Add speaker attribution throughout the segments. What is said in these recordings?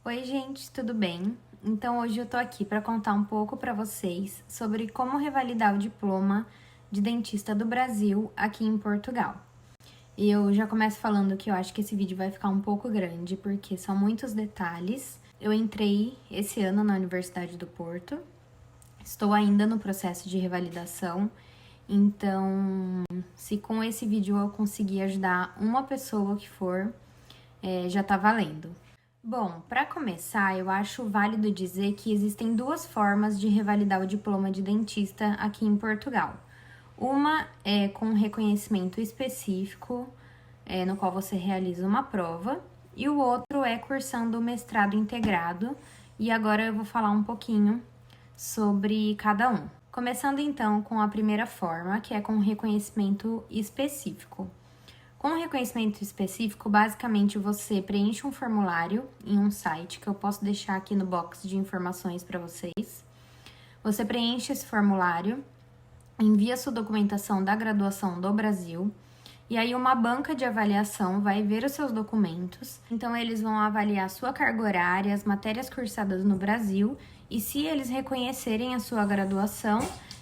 Speaker 1: Oi, gente, tudo bem? Então, hoje eu tô aqui para contar um pouco para vocês sobre como revalidar o diploma de dentista do Brasil aqui em Portugal. E eu já começo falando que eu acho que esse vídeo vai ficar um pouco grande, porque são muitos detalhes. Eu entrei esse ano na Universidade do Porto, estou ainda no processo de revalidação, então, se com esse vídeo eu conseguir ajudar uma pessoa que for, já tá valendo. Bom, para começar, eu acho válido dizer que existem duas formas de revalidar o diploma de dentista aqui em Portugal. Uma é com reconhecimento específico, no qual você realiza uma prova, e o outro é cursando o mestrado integrado, e agora eu vou falar um pouquinho sobre cada um. Começando então com a primeira forma, que é com reconhecimento específico. Com o reconhecimento específico, basicamente você preenche um formulário em um site que eu posso deixar aqui no box de informações para vocês. Você preenche esse formulário, envia sua documentação da graduação do Brasil, e aí uma banca de avaliação vai ver os seus documentos. Então eles vão avaliar a sua carga horária, as matérias cursadas no Brasil, e se eles reconhecerem a sua graduação,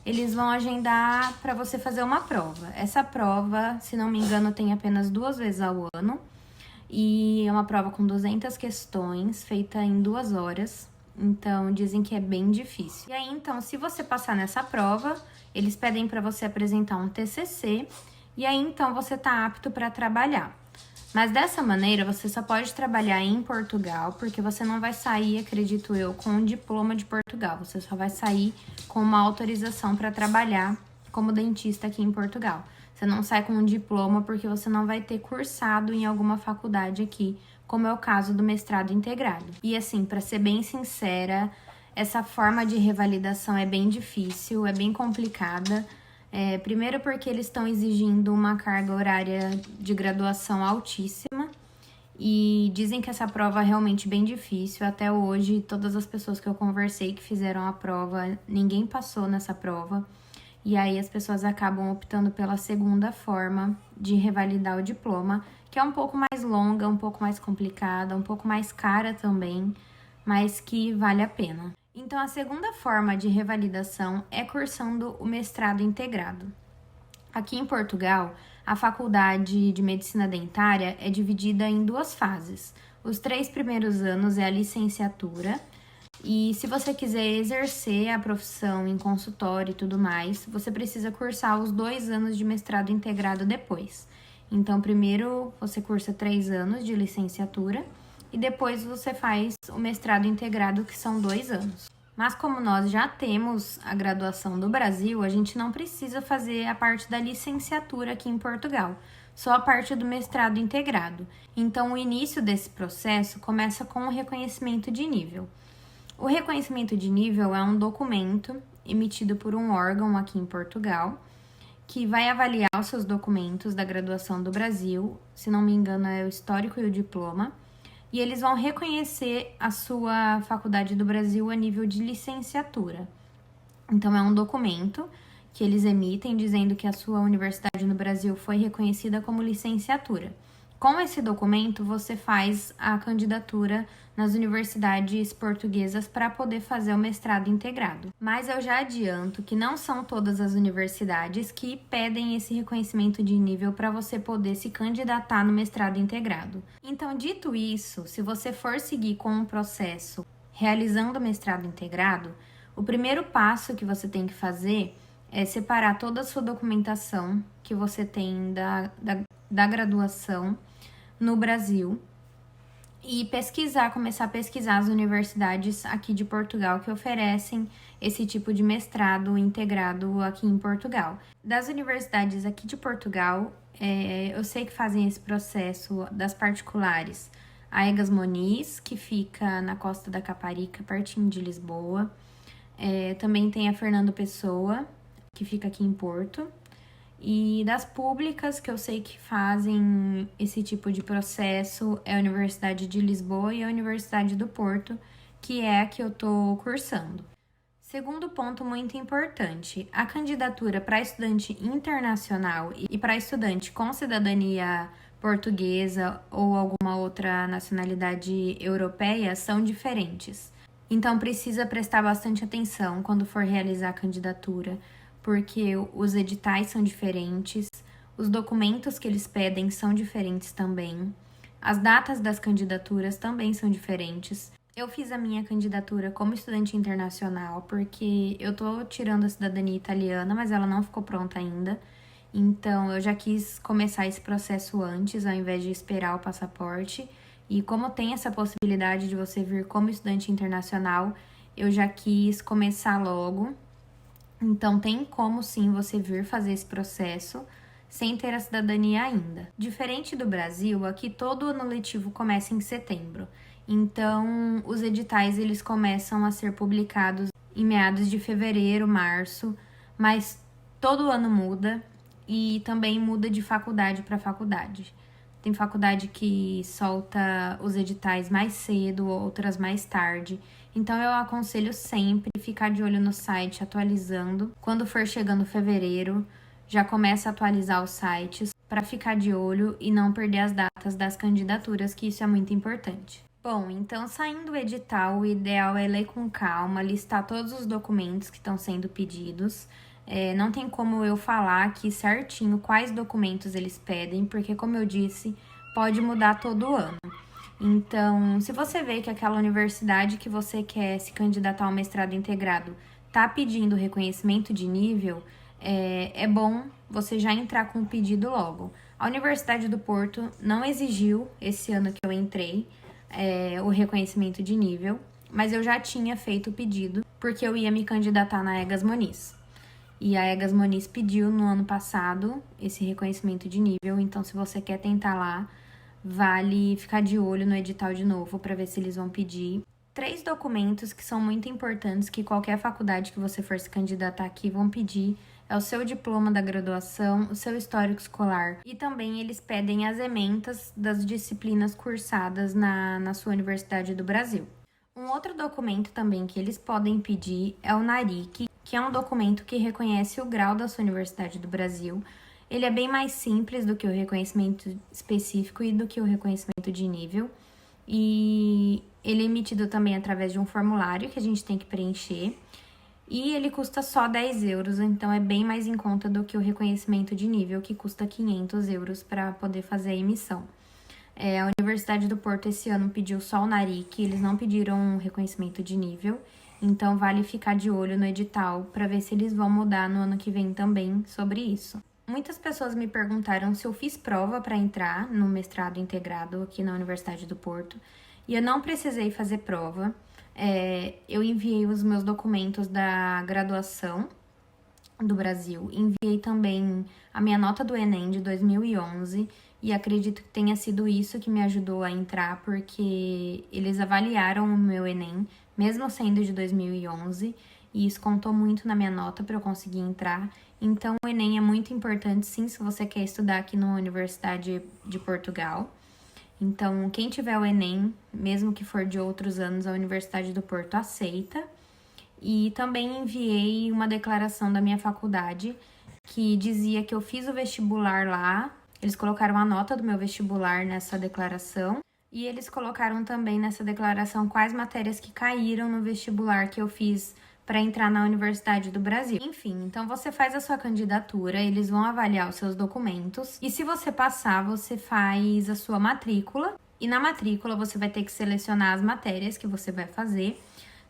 Speaker 1: eles vão agendar para você fazer uma prova. Essa prova, se não me engano, tem apenas 2 vezes ao ano, e é uma prova com 200 questões, feita em 2 horas. Então, dizem que é bem difícil. E aí, então, se você passar nessa prova, eles pedem para você apresentar um TCC, e aí, então, você está apto para trabalhar. Mas dessa maneira, você só pode trabalhar em Portugal, porque você não vai sair, acredito eu, com um diploma de Portugal. Você só vai sair com uma autorização para trabalhar como dentista aqui em Portugal. Você não sai com um diploma porque você não vai ter cursado em alguma faculdade aqui, como é o caso do mestrado integrado. E assim, para ser bem sincera, essa forma de revalidação é bem difícil, é bem complicada. Primeiro porque eles estão exigindo uma carga horária de graduação altíssima e dizem que essa prova é realmente bem difícil. Até hoje, todas as pessoas que eu conversei que fizeram a prova, ninguém passou nessa prova. E aí as pessoas acabam optando pela segunda forma de revalidar o diploma, que é um pouco mais longa, um pouco mais complicada, um pouco mais cara também, mas que vale a pena. Então, a segunda forma de revalidação é cursando o mestrado integrado. Aqui em Portugal, a faculdade de medicina dentária é dividida em 2 fases. Os 3 primeiros anos é a licenciatura, e se você quiser exercer a profissão em consultório e tudo mais, você precisa cursar os 2 anos de mestrado integrado depois. Então, primeiro você cursa 3 anos de licenciatura e depois você faz o mestrado integrado, que são 2 anos. Mas como nós já temos a graduação do Brasil, a gente não precisa fazer a parte da licenciatura aqui em Portugal, só a parte do mestrado integrado. Então, o início desse processo começa com o reconhecimento de nível. O reconhecimento de nível é um documento emitido por um órgão aqui em Portugal que vai avaliar os seus documentos da graduação do Brasil, se não me engano é o histórico e o diploma, e eles vão reconhecer a sua faculdade do Brasil a nível de licenciatura. Então, é um documento que eles emitem dizendo que a sua universidade no Brasil foi reconhecida como licenciatura. Com esse documento, você faz a candidatura nas universidades portuguesas para poder fazer o mestrado integrado. Mas eu já adianto que não são todas as universidades que pedem esse reconhecimento de nível para você poder se candidatar no mestrado integrado. Então, dito isso, se você for seguir com um processo realizando o mestrado integrado, o primeiro passo que você tem que fazer é separar toda a sua documentação que você tem da graduação no Brasil e começar a pesquisar as universidades aqui de Portugal que oferecem esse tipo de mestrado integrado aqui em Portugal. Das universidades aqui de Portugal, eu sei que fazem esse processo das particulares. A Egas Moniz, que fica na Costa da Caparica, pertinho de Lisboa. Também tem a Fernando Pessoa, que fica aqui em Porto. E das públicas que eu sei que fazem esse tipo de processo é a Universidade de Lisboa e a Universidade do Porto, que é a que eu tô cursando. Segundo ponto muito importante, a candidatura para estudante internacional e para estudante com cidadania portuguesa ou alguma outra nacionalidade europeia são diferentes. Então precisa prestar bastante atenção quando for realizar a candidatura, porque os editais são diferentes, os documentos que eles pedem são diferentes também, as datas das candidaturas também são diferentes. Eu fiz a minha candidatura como estudante internacional, porque eu tô tirando a cidadania italiana, mas ela não ficou pronta ainda. Então, eu já quis começar esse processo antes, ao invés de esperar o passaporte. E como tem essa possibilidade de você vir como estudante internacional, eu já quis começar logo. Então, tem como sim você vir fazer esse processo sem ter a cidadania ainda. Diferente do Brasil, aqui todo ano letivo começa em setembro. Então, os editais eles começam a ser publicados em meados de fevereiro, março, mas todo ano muda e também muda de faculdade para faculdade. Tem faculdade que solta os editais mais cedo, outras mais tarde. Então eu aconselho sempre ficar de olho no site atualizando. Quando for chegando fevereiro, já começa a atualizar os sites para ficar de olho e não perder as datas das candidaturas, que isso é muito importante. Bom, então saindo do edital, o ideal é ler com calma, listar todos os documentos que estão sendo pedidos. Não tem como eu falar aqui certinho quais documentos eles pedem, porque, como eu disse, pode mudar todo ano. Então, se você vê que aquela universidade que você quer se candidatar ao mestrado integrado está pedindo reconhecimento de nível, é bom você já entrar com o pedido logo. A Universidade do Porto não exigiu, esse ano que eu entrei, o reconhecimento de nível, mas eu já tinha feito o pedido, porque eu ia me candidatar na Egas Moniz. E a Egas Moniz pediu no ano passado esse reconhecimento de nível, então se você quer tentar lá, vale ficar de olho no edital de novo para ver se eles vão pedir. 3 documentos que são muito importantes que qualquer faculdade que você for se candidatar aqui vão pedir é o seu diploma da graduação, o seu histórico escolar e também eles pedem as ementas das disciplinas cursadas na sua universidade do Brasil. Um outro documento também que eles podem pedir é o NARIC, que é um documento que reconhece o grau da sua universidade do Brasil. Ele é bem mais simples do que o reconhecimento específico e do que o reconhecimento de nível. E ele é emitido também através de um formulário que a gente tem que preencher. E ele custa só 10 euros, então é bem mais em conta do que o reconhecimento de nível, que custa 500 euros para poder fazer a emissão. A Universidade do Porto esse ano pediu só o NARIC, eles não pediram um reconhecimento de nível. Então, vale ficar de olho no edital para ver se eles vão mudar no ano que vem também sobre isso. Muitas pessoas me perguntaram se eu fiz prova para entrar no mestrado integrado aqui na Universidade do Porto e eu não precisei fazer prova. Eu enviei os meus documentos da graduação do Brasil, enviei também a minha nota do Enem de 2011 e acredito que tenha sido isso que me ajudou a entrar, porque eles avaliaram o meu Enem, mesmo sendo de 2011, e isso contou muito na minha nota para eu conseguir entrar. Então, o Enem é muito importante, sim, se você quer estudar aqui na Universidade de Portugal. Então, quem tiver o Enem, mesmo que for de outros anos, a Universidade do Porto aceita. E também enviei uma declaração da minha faculdade que dizia que eu fiz o vestibular lá. Eles colocaram a nota do meu vestibular nessa declaração. E eles colocaram também nessa declaração quais matérias que caíram no vestibular que eu fiz para entrar na Universidade do Brasil. Enfim, então você faz a sua candidatura, eles vão avaliar os seus documentos e se você passar, você faz a sua matrícula e na matrícula você vai ter que selecionar as matérias que você vai fazer.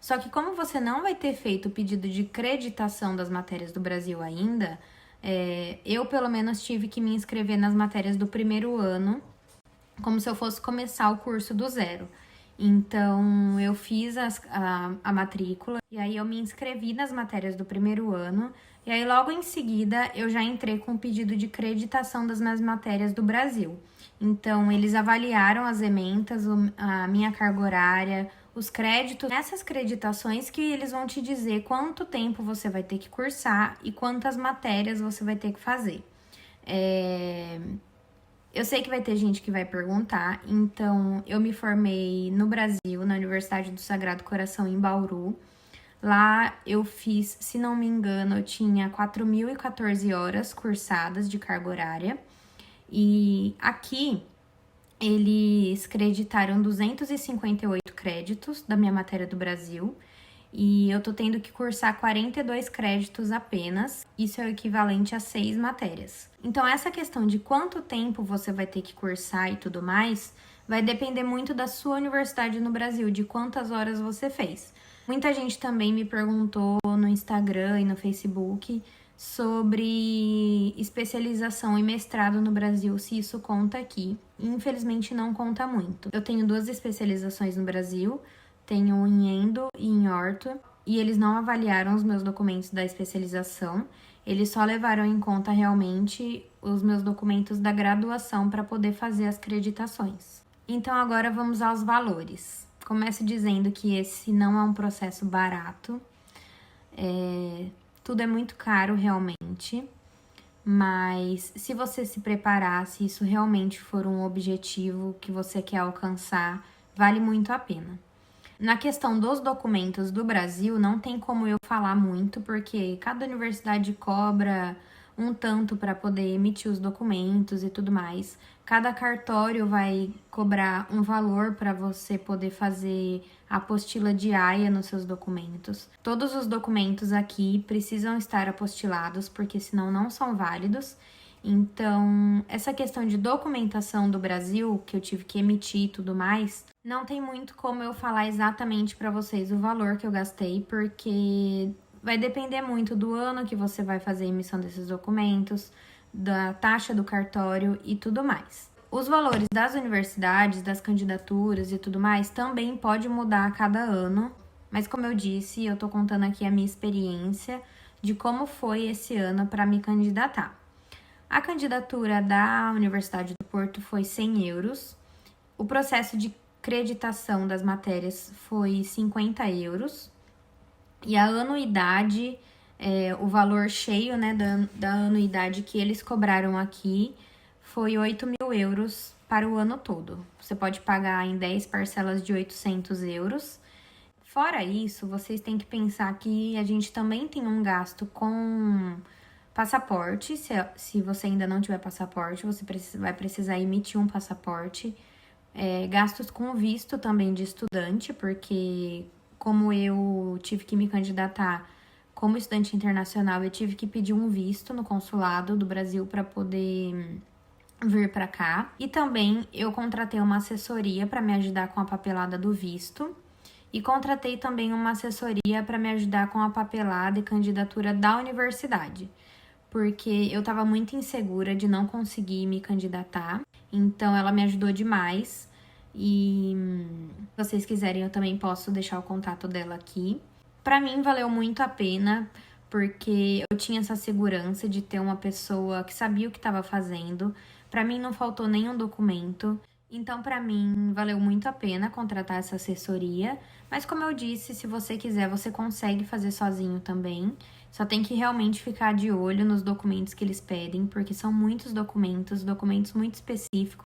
Speaker 1: Só que como você não vai ter feito o pedido de creditação das matérias do Brasil ainda, eu pelo menos tive que me inscrever nas matérias do primeiro ano, como se eu fosse começar o curso do zero. Então, eu fiz a matrícula e aí eu me inscrevi nas matérias do primeiro ano e aí logo em seguida eu já entrei com o pedido de creditação das minhas matérias do Brasil. Então, eles avaliaram as ementas, a minha carga horária, os créditos. Nessas creditações que eles vão te dizer quanto tempo você vai ter que cursar e quantas matérias você vai ter que fazer. Eu sei que vai ter gente que vai perguntar, então eu me formei no Brasil, na Universidade do Sagrado Coração, em Bauru. Lá eu fiz, se não me engano, eu tinha 4.014 horas cursadas de carga horária. E aqui eles creditaram 258 créditos da minha matéria do Brasil e eu tô tendo que cursar 42 créditos apenas. Isso é o equivalente a 6 matérias. Então, essa questão de quanto tempo você vai ter que cursar e tudo mais vai depender muito da sua universidade no Brasil, de quantas horas você fez. Muita gente também me perguntou no Instagram e no Facebook sobre especialização e mestrado no Brasil, se isso conta aqui. Infelizmente não conta muito. Eu tenho 2 especializações no Brasil, tenho em endo e em orto, e eles não avaliaram os meus documentos da especialização, eles só levaram em conta realmente os meus documentos da graduação para poder fazer as creditações. Então agora vamos aos valores. Começo dizendo que esse não é um processo barato, tudo é muito caro realmente, mas se você se preparar, se isso realmente for um objetivo que você quer alcançar, vale muito a pena. Na questão dos documentos do Brasil, não tem como eu falar muito, porque cada universidade cobra um tanto para poder emitir os documentos e tudo mais. Cada cartório vai cobrar um valor para você poder fazer a apostila de AIA nos seus documentos. Todos os documentos aqui precisam estar apostilados, porque senão não são válidos. Então, essa questão de documentação do Brasil, que eu tive que emitir e tudo mais, não tem muito como eu falar exatamente para vocês o valor que eu gastei, porque vai depender muito do ano que você vai fazer a emissão desses documentos, da taxa do cartório e tudo mais. Os valores das universidades, das candidaturas e tudo mais também pode mudar a cada ano, mas como eu disse, eu tô contando aqui a minha experiência de como foi esse ano para me candidatar. A candidatura da Universidade do Porto foi 100 euros, o processo de creditação das matérias foi 50 euros, e a anuidade, o valor cheio, né, da anuidade que eles cobraram aqui foi 8.000 euros para o ano todo. Você pode pagar em 10 parcelas de 800 euros. Fora isso, vocês têm que pensar que a gente também tem um gasto com passaporte. Se você ainda não tiver passaporte, você vai precisar emitir um passaporte. Gastos com visto também de estudante, porque como eu tive que me candidatar como estudante internacional, eu tive que pedir um visto no consulado do Brasil para poder vir para cá. E também eu contratei uma assessoria para me ajudar com a papelada do visto. E contratei também uma assessoria para me ajudar com a papelada e candidatura da universidade, porque eu estava muito insegura de não conseguir me candidatar. Então ela me ajudou demais. E se vocês quiserem, eu também posso deixar o contato dela aqui. Para mim, valeu muito a pena, porque eu tinha essa segurança de ter uma pessoa que sabia o que estava fazendo. Para mim, não faltou nenhum documento. Então, para mim, valeu muito a pena contratar essa assessoria. Mas, como eu disse, se você quiser, você consegue fazer sozinho também. Só tem que realmente ficar de olho nos documentos que eles pedem, porque são muitos documentos muito específicos.